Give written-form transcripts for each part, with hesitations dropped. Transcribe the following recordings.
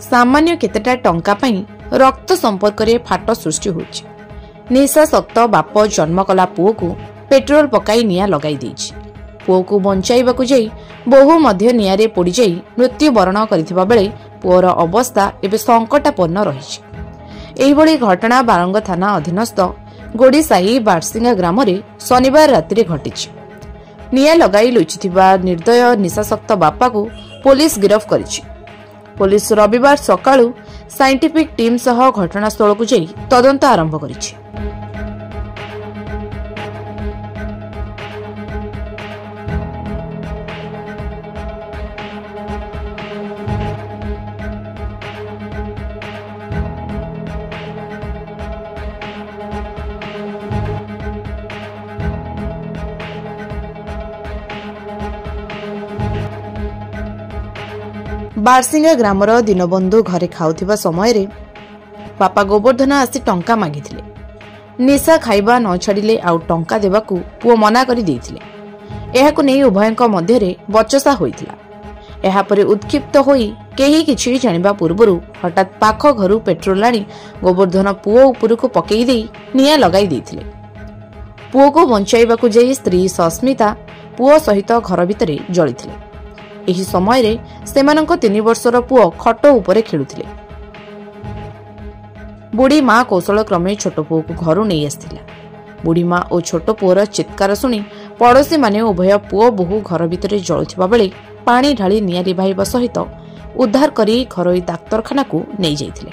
सामान्य केतेटा टंका पई रक्त संपर्क रे फाट सृष्टि होछि। निशाशक्त बाप जन्म कला पुओ को पेट्रोल पकाई निया लगाई देछि। पुओ को बंचाइबाकु जाई बहु मध्य नियारे पोड़ी जाई मृत्युवरण करिथिबा बेले पुओर अवस्था एबे संकटापन्न रहिछि। एही भली घटना बारंग थाना अधीनस्थ गोडीसाही बारसिंगा ग्राम रे शनिवार राति रे घटिछि। निया लगाई लुचिथिबा निर्दय निशाशक्त बापा को पुलिस गिरफ्त करिछि। पुलिस रविवार सकाळु साइंटिफिक टीम सह घटनास्थल को जाई तदंत आरंभ करिछि। बारसिंगा ग्रामर दीनबंधु घरे खाउथिबा समय रे बापा गोवर्धन आसी टंका मागिथिले। निशा खाइबा न छाडिले आउ टंका देबाकू पुओ मना करि देइथिले। एहाकु नै उभयଙ୍କ ମଧ୍ୟରେ बचसा होइथिला। एहा परे उत्क्षिप्त होई केही किछि जानिबा पूर्वरु हठात पाख घरु पेट्रोल आनी गोवर्धन पुओ उपरकू पकेई देई निया लगाई देइथिले। पुओ को बंचाइबाकू जाई स्त्री सस्मिता पुओ सहित घर भितरे जळिथिले। एही समय रे सेमानंको 3 वर्षर पुओ खट उपरे खेलुथिले। बुढ़ी मां कौशल क्रमे छोट पुओ को घरु नहीं आसथिला। बुढ़ी मां और छोट पुओर चित्कार सुनी पड़ोशी माने उभय पुओ बहु घर भितरे जळुथिबा बेले पानी ढाली निया रिभाइबा सहित उद्धार करी घरोई डाक्तरखाना को नहीं जाइथिले।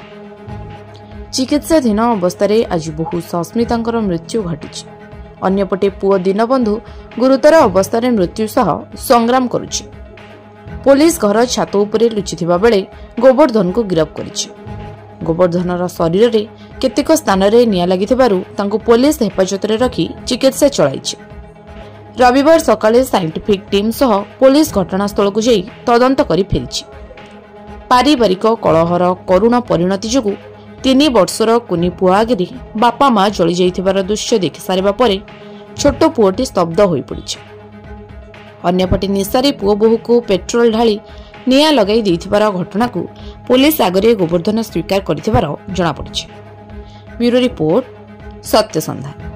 चिकित्साधीन अवस्था आज बहु सस्मितांकर मृत्यु घटिछि। अन्यपटे पुओ दीनबंधु गुरुतर अवस्था मृत्यु सह संग्राम करुछि। पुलिस घर छात उपरे लुचिथिबा बेले गोवर्धन को गिरफ्त करिछि। गोवर्धनर शरीर रे केतेक स्थान रे निया लागिथिबारु तांको पुलिस हेफाजत रे रखी चिकित्सा चलाइछि। रविवार सकाळे साइंटिफिक टीम सह पुलिस घटनास्थल को जाई तदंत करी फेरिछि। पारिवारिक कलहर करुण परिणति जोगु 3 वर्षर कुनी पुआ आगे बापा मां जळि जाइथिबार दृश्य देखि सारिबा परे छोट पुओटी स्तब्ध होई पड़िछि। अन्यपटे निशारे पुओ बहु को पेट्रोल ढाली निया लगाई देइथिबार घटना को पुलिस आगरे गोवर्धन स्वीकार करिथिबार जणा पड़िछि। ब्यूरो रिपोर्ट सत्य संधान।